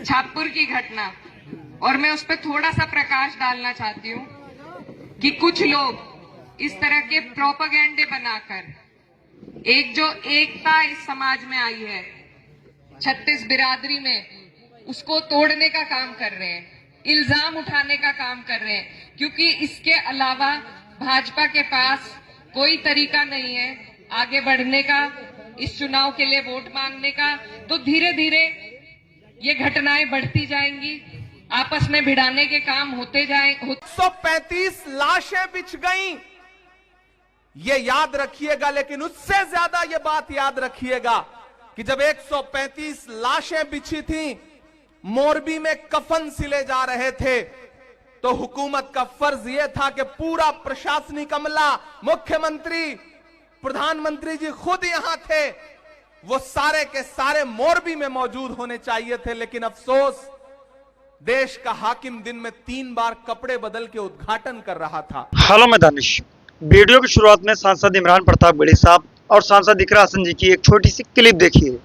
छापुर की घटना, और मैं उस पर थोड़ा सा प्रकाश डालना चाहती हूँ कि कुछ लोग इस तरह के प्रोपेगेंडे बनाकर एक जो एकता इस समाज में आई है 36 बिरादरी में, उसको तोड़ने का काम कर रहे हैं, इल्जाम उठाने का काम कर रहे हैं, क्योंकि इसके अलावा भाजपा के पास कोई तरीका नहीं है आगे बढ़ने का, इस चुनाव के लिए वोट मांगने का। तो धीरे धीरे ये घटनाएं बढ़ती जाएंगी, आपस में भिड़ाने के काम होते जाएंगे। 135 लाशें बिछ गईं, ये याद रखिएगा, लेकिन उससे ज्यादा ये बात याद रखिएगा कि जब 135 लाशें बिछी थीं, मोरबी में कफन सिले जा रहे थे, तो हुकूमत का फर्ज यह था कि पूरा प्रशासनिक अमला, मुख्यमंत्री, प्रधानमंत्री जी खुद यहां थे, वो सारे के सारे मोरबी में मौजूद होने चाहिए थे। लेकिन अफसोस, देश का हाकिम दिन में 3 बार कपड़े बदल के उद्घाटन कर रहा था। हेलो, मैं दानिश। वीडियो की शुरुआत में सांसद इमरान प्रताप गढ़ी साहब और सांसद इकरा हसन जी की एक छोटी सी क्लिप देखिए।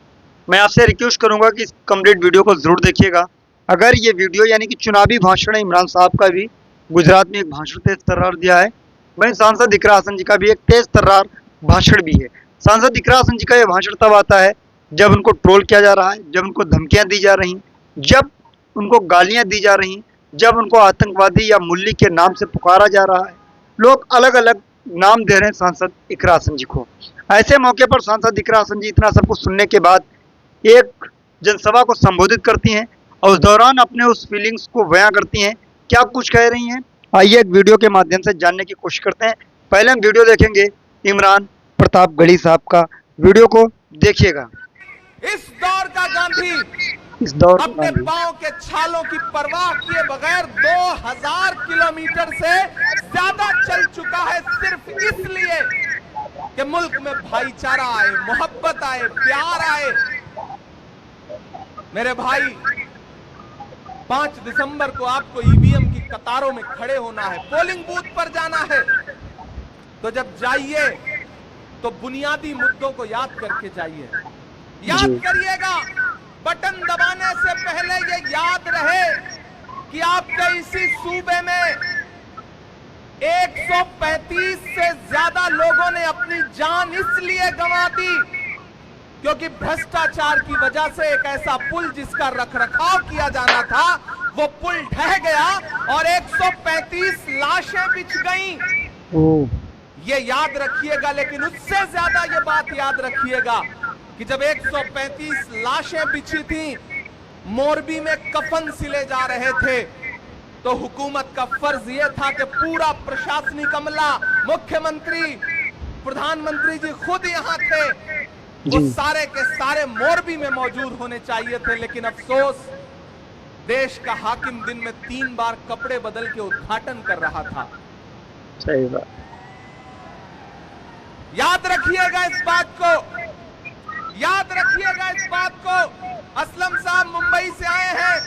मैं आपसे रिक्वेस्ट करूंगा कि इस कंप्लीट वीडियो को जरूर देखिएगा। अगर ये वीडियो यानी कि चुनावी भाषण है इमरान साहब का भी, गुजरात में एक भाषण तेज तर्रार दिया है, वहीं सांसद इकरा हसन जी का भी एक तेज तर्रार भाषण भी है। सांसद इकरा हसन जी का यह भाषण तब आता है जब उनको ट्रोल किया जा रहा है, जब उनको धमकियां दी जा रही, जब उनको गालियां दी जा रही, जब उनको आतंकवादी या मुल्ली के नाम से पुकारा जा रहा है। लोग अलग अलग नाम दे रहे हैं सांसद इकरा हसन जी को। ऐसे मौके पर सांसद इकरा हसन जी इतना सब कुछ सुनने के बाद एक जनसभा को संबोधित करती हैं और उस दौरान अपने उस फीलिंग्स को बयां करती हैं। क्या कुछ कह रही हैं, आइए एक वीडियो के माध्यम से जानने की कोशिश करते हैं। पहले हम वीडियो देखेंगे इमरान प्रताप गढ़ी साहब का, वीडियो को देखिएगा। इस दौर का गांधी अपने पांव के छालों की परवाह किए बगैर 2000 किलोमीटर से ज्यादा चल चुका है, सिर्फ इसलिए कि मुल्क में भाईचारा आए, मोहब्बत आए, प्यार आए। मेरे भाई, 5 दिसंबर को आपको ईवीएम की कतारों में खड़े होना है, पोलिंग बूथ पर जाना है। तो जब जाइए तो बुनियादी मुद्दों को याद करके जाइए। याद करिएगा, बटन दबाने से पहले ये याद रहे कि आपके इसी सूबे में 135 से ज्यादा लोगों ने अपनी जान इसलिए गंवा दी क्योंकि भ्रष्टाचार की वजह से एक ऐसा पुल जिसका रखरखाव किया जाना था, वो पुल ढह गया और 135 लाशें बिछ गईं। ये याद रखिएगा, लेकिन उससे ज्यादा ये बात याद रखिएगा कि जब 135 लाशें बिछी थीं, मोरबी में कफन सिले जा रहे थे, तो हुकूमत का फर्ज यह था कि पूरा प्रशासनिक अमला, मुख्यमंत्री, प्रधानमंत्री जी खुद यहां थे, वो सारे के सारे मोरबी में मौजूद होने चाहिए थे। लेकिन अफसोस, देश का हाकिम दिन में 3 बार कपड़े बदल के उद्घाटन कर रहा था। सही बात, याद रखिएगा इस बात को, याद रखिएगा इस बात को। असलम साहब मुंबई से आए हैं,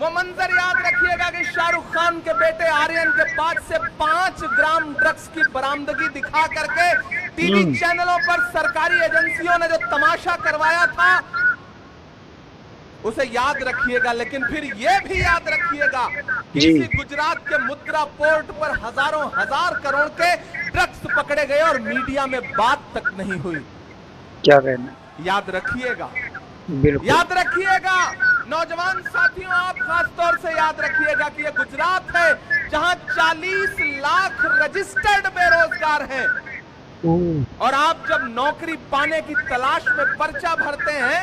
वो मंजर याद रखिएगा कि शाहरुख खान के बेटे आर्यन के पास से 5 ग्राम ड्रग्स की बरामदगी दिखा करके टीवी चैनलों पर सरकारी एजेंसियों ने जो तमाशा करवाया था, उसे याद रखिएगा। लेकिन फिर यह भी याद रखिएगा कि इसी गुजरात के मुद्रा पोर्ट पर हजारों हजार करोड़ के ड्रग्स पकड़े गए और मीडिया में बात तक नहीं हुई। क्या कहना, याद रखिएगा, याद रखिएगा। नौजवान साथियों, आप खासतौर से याद रखिएगा कि यह गुजरात है जहां 40 लाख रजिस्टर्ड बेरोजगार हैं, और आप जब नौकरी पाने की तलाश में पर्चा भरते हैं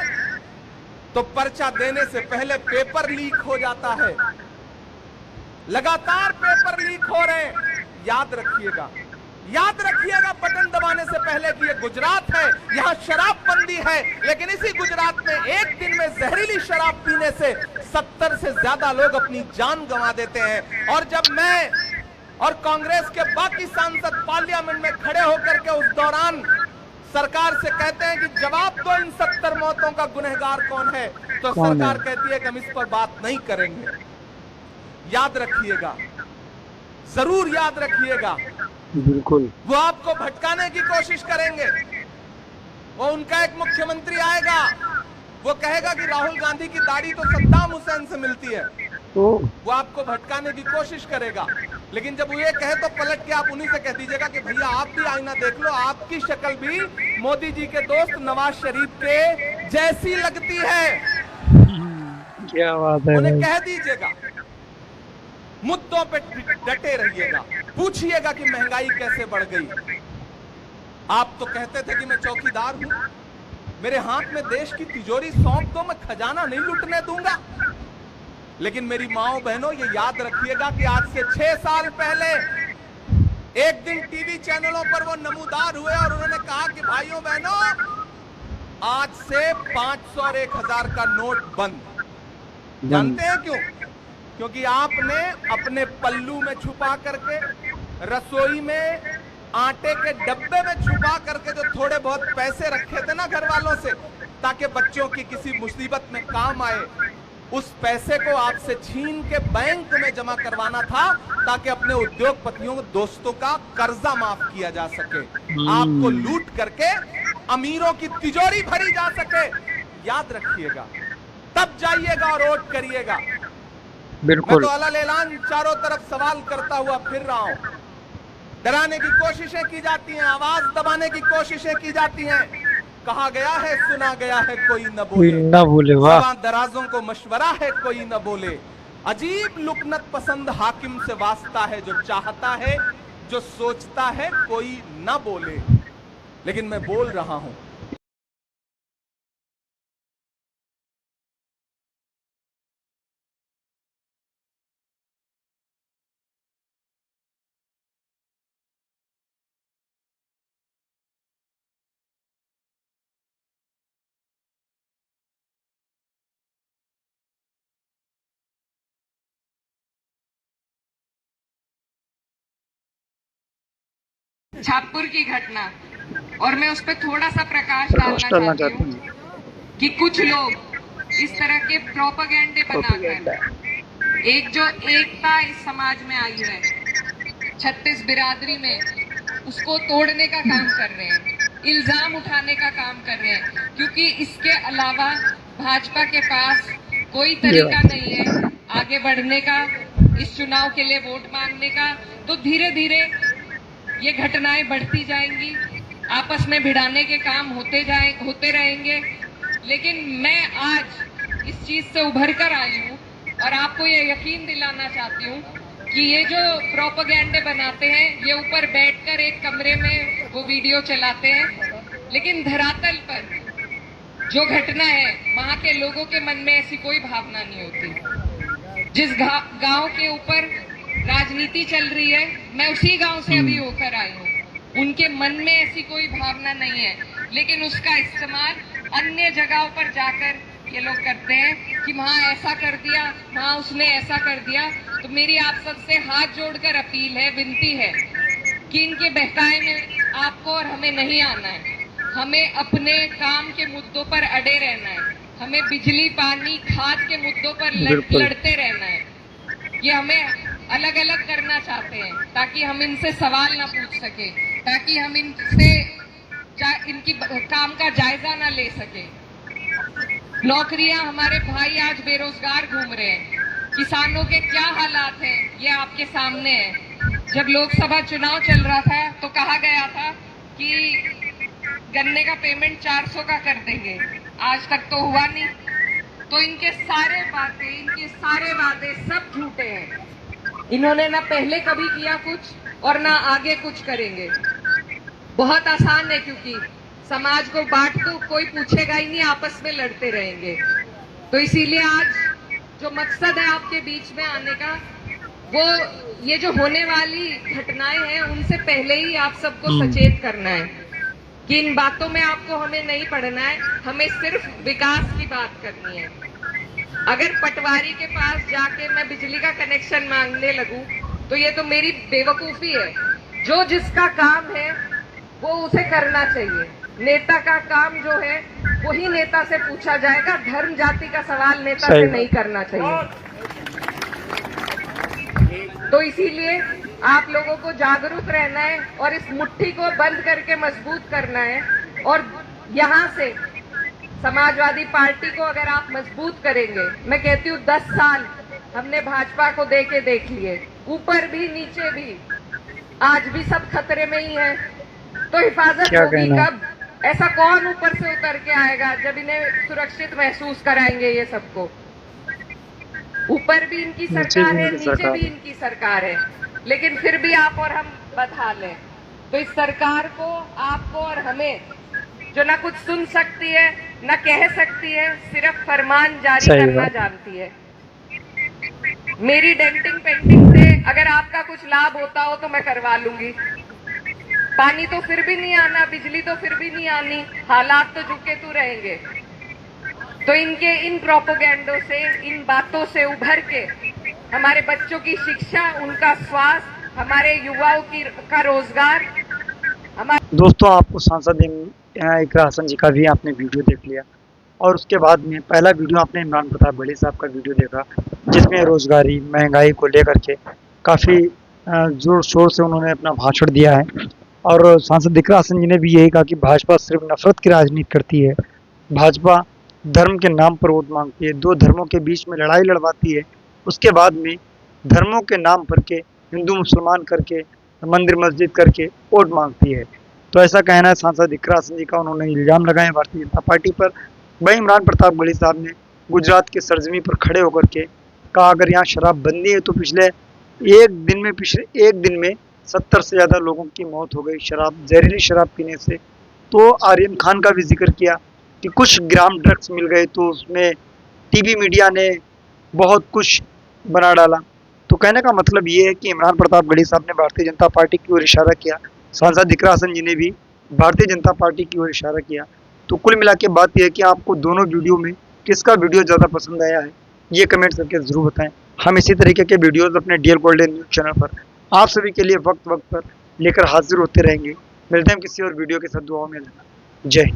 तो पर्चा देने से पहले पेपर लीक हो जाता है, लगातार पेपर लीक हो रहे हैं। याद रखिएगा, याद रखिएगा बटन दबाने से पहले कि ये गुजरात है, यहां शराबबंदी है, लेकिन इसी गुजरात में एक दिन में जहरीली शराब पीने से 70 से ज्यादा लोग अपनी जान गंवा देते हैं। और जब मैं और कांग्रेस के बाकी सांसद पार्लियामेंट में खड़े होकर के उस दौरान सरकार से कहते हैं कि जवाब दो, इन 70 मौतों का गुनहगार कौन है, तो सरकार कहती है कि हम इस पर बात नहीं करेंगे। याद रखिएगा, जरूर याद रखिएगा, बिल्कुल। वो आपको भटकाने की कोशिश करेंगे। वो उनका एक मुख्यमंत्री आएगा, वो कहेगा कि राहुल गांधी की दाढ़ी तो सद्दाम हुसैन से मिलती है, वो आपको भटकाने की कोशिश करेगा। लेकिन जब वो ये कहे तो पलट के आप उन्हीं से कह दीजिएगा कि भैया आप भी आईना देख लो, आपकी शक्ल भी मोदी जी के दोस्त नवाज शरीफ के जैसी लगती है। क्या बात है, उन्हें कह दीजिएगा, मुद्दों पे डटे रहिएगा, पूछिएगा कि महंगाई कैसे बढ़ गई। आप तो कहते थे कि मैं चौकीदार हूं, मेरे हाथ में देश की तिजोरी सौंप दो, मैं खजाना नहीं लुटने दूंगा। लेकिन मेरी माओ बहनों, ये याद रखिएगा कि आज से 6 साल पहले एक दिन टीवी चैनलों पर वो नमूदार हुए और उन्होंने कहा कि भाइयों बहनों, आज से 500 और 1000 का नोट बंद। जानते हैं क्यों? क्योंकि आपने अपने पल्लू में छुपा करके, रसोई में आटे के डब्बे में छुपा करके जो थोड़े बहुत पैसे रखे थे ना घर वालों से, ताकि बच्चों की किसी मुसीबत में काम आए, उस पैसे को आपसे छीन के बैंक में जमा करवाना था, ताकि अपने उद्योगपतियों, दोस्तों का कर्जा माफ किया जा सके, आपको लूट करके अमीरों की तिजोरी भरी जा सके। याद रखिएगा, तब जाइएगा और वोट करिएगा। बिल्कुल। मैं तो अलग ऐलान चारों तरफ सवाल करता हुआ फिर रहा हूं। डराने की कोशिशें की जाती हैं, आवाज दबाने की कोशिशें की जाती हैं। कहा गया है, सुना गया है, कोई न बोले, वाह। दराजों को मशवरा है, कोई न बोले। अजीब लुकनत पसंद हाकिम से वास्ता है, जो चाहता है, जो सोचता है, कोई न बोले। लेकिन मैं बोल रहा हूं। छापुर की घटना, और मैं उस पर थोड़ा सा प्रकाश डालना चाहती हूँ कि कुछ लोग इस तरह के प्रोपेगेंडे बनाकर एक जो एकता इस समाज में आई है 36 बिरादरी में, उसको तोड़ने का काम कर रहे हैं, इल्जाम उठाने का काम कर रहे हैं। क्योंकि इसके अलावा भाजपा के पास कोई तरीका नहीं है आगे बढ़ने का, इस चुनाव के लिए वोट मांगने का। तो धीरे धीरे ये घटनाएं बढ़ती जाएंगी, आपस में भिड़ाने के काम होते रहेंगे। लेकिन मैं आज इस चीज से उभर कर आई हूँ और आपको ये यकीन दिलाना चाहती हूँ कि ये जो प्रोपेगेंडे बनाते हैं, ये ऊपर बैठकर एक कमरे में वो वीडियो चलाते हैं, लेकिन धरातल पर जो घटना है, वहां के लोगों के मन में ऐसी कोई भावना नहीं होती। जिस गांव के ऊपर राजनीति चल रही है, मैं उसी गांव से अभी होकर आई हूँ, उनके मन में ऐसी कोई भावना नहीं है, लेकिन उसका इस्तेमाल अन्य जगहों पर जाकर ये लोग करते हैं कि वहां ऐसा कर दिया, वहां उसने ऐसा कर दिया। तो मेरी आप सबसे हाथ जोड़कर अपील है, विनती है कि इनके बहकाए में आपको और हमें नहीं आना है। हमें अपने काम के मुद्दों पर अड़े रहना है, हमें बिजली, पानी, खाद के मुद्दों पर लड़ते रहना है। ये हमें अलग अलग करना चाहते हैं ताकि हम इनसे सवाल ना पूछ सके, ताकि हम इनसे इनकी काम का जायजा ना ले सके। नौकरियां, हमारे भाई आज बेरोजगार घूम रहे हैं, किसानों के क्या हालात हैं ये आपके सामने है। जब लोकसभा चुनाव चल रहा था तो कहा गया था कि गन्ने का पेमेंट 400 का कर देंगे, आज तक तो हुआ नहीं। तो इनके सारे वादे सब झूठे हैं। इन्होंने ना पहले कभी किया कुछ और ना आगे कुछ करेंगे। बहुत आसान है, क्योंकि समाज को बांट तो कोई पूछेगा ही नहीं, आपस में लड़ते रहेंगे। तो इसीलिए आज जो मकसद है आपके बीच में आने का, वो ये जो होने वाली घटनाएं हैं, उनसे पहले ही आप सबको सचेत करना है कि इन बातों में आपको हमें नहीं पड़ना है, हमें सिर्फ विकास की बात करनी है। अगर पटवारी के पास जाके मैं बिजली का कनेक्शन मांगने लगूं, तो ये तो मेरी बेवकूफी है। जो जिसका काम है वो उसे करना चाहिए। नेता का काम जो है वही नेता से पूछा जाएगा, धर्म जाति का सवाल नेता से नहीं करना चाहिए। तो इसीलिए आप लोगों को जागरूक रहना है और इस मुट्ठी को बंद करके मजबूत करना है। और यहाँ से समाजवादी पार्टी को अगर आप मजबूत करेंगे, मैं कहती हूँ 10 साल हमने भाजपा को देख लिए, ऊपर भी नीचे भी, आज भी सब खतरे में ही है। तो हिफाजत क्या होगी कहना? कब? ऐसा कौन ऊपर से उतर के आएगा जब इन्हें सुरक्षित महसूस कराएंगे? ये सबको ऊपर भी इनकी सरकार है, नीचे भी इनकी सरकार है, लेकिन फिर भी आप और हम बदहाल हैं। तो इस सरकार को, आपको और हमें, जो ना कुछ सुन सकती है ना कह सकती है, सिर्फ फरमान जारी करना जानती है। मेरी डेंटिंग पेंटिंग से अगर आपका कुछ लाभ होता हो तो मैं करवा लूंगी। पानी तो फिर भी नहीं आना, बिजली तो फिर भी नहीं आनी, हालात तो झुके तू रहेंगे। तो इनके इन प्रोपोगेंडो से, इन बातों से उभर के हमारे बच्चों की शिक्षा, उनका स्वास्थ्य, हमारे युवाओं का रोजगार, दोस्तों, आपको सांसद इकरा हसन जी का भी आपने वीडियो देख लिया, और उसके बाद में पहला वीडियो आपने इमरान प्रताप बड़ी साहब का वीडियो देखा, जिसमें रोजगारी, महंगाई को लेकर के काफ़ी जोर शोर से उन्होंने अपना भाषण दिया है। और सांसद इकरा हसन जी ने भी यही कहा कि भाजपा सिर्फ नफरत की राजनीति करती है, भाजपा धर्म के नाम पर वोट मांगती है, दो धर्मों के बीच में लड़ाई लड़वाती है, उसके बाद में धर्मों के नाम पर के हिंदू मुसलमान करके, मंदिर मस्जिद करके वोट मांगती है। तो ऐसा कहना है सांसद इकरा हसन जी का। उन्होंने इल्ज़ाम लगाए भारतीय जनता पार्टी पर। वहीं इमरान प्रताप बड़ी साहब ने गुजरात के सरजमी पर खड़े होकर के कहा, अगर यहाँ शराब बंदी है तो पिछले एक दिन में 70 से ज़्यादा लोगों की मौत हो गई जहरीली शराब पीने से। तो आर्यन खान का भी जिक्र किया कि कुछ ग्राम ड्रग्स मिल गए, तो उसमें टीवी मीडिया ने बहुत कुछ बना डाला। तो कहने का मतलब ये है कि इमरान प्रताप गढ़ी साहब ने भारतीय जनता पार्टी की ओर इशारा किया, सांसद इकरा हसन जी ने भी भारतीय जनता पार्टी की ओर इशारा किया। तो कुल मिला के बात यह है कि आपको दोनों वीडियो में किसका वीडियो ज़्यादा पसंद आया है, ये कमेंट करके ज़रूर बताएं। हम इसी तरीके के वीडियोज़ अपने डीएल गोल्डन न्यूज़ चैनल पर आप सभी के लिए वक्त पर लेकर हाजिर होते रहेंगे। मिलते हैं किसी और वीडियो के साथ। दुआओं में रहना। जय हिंद।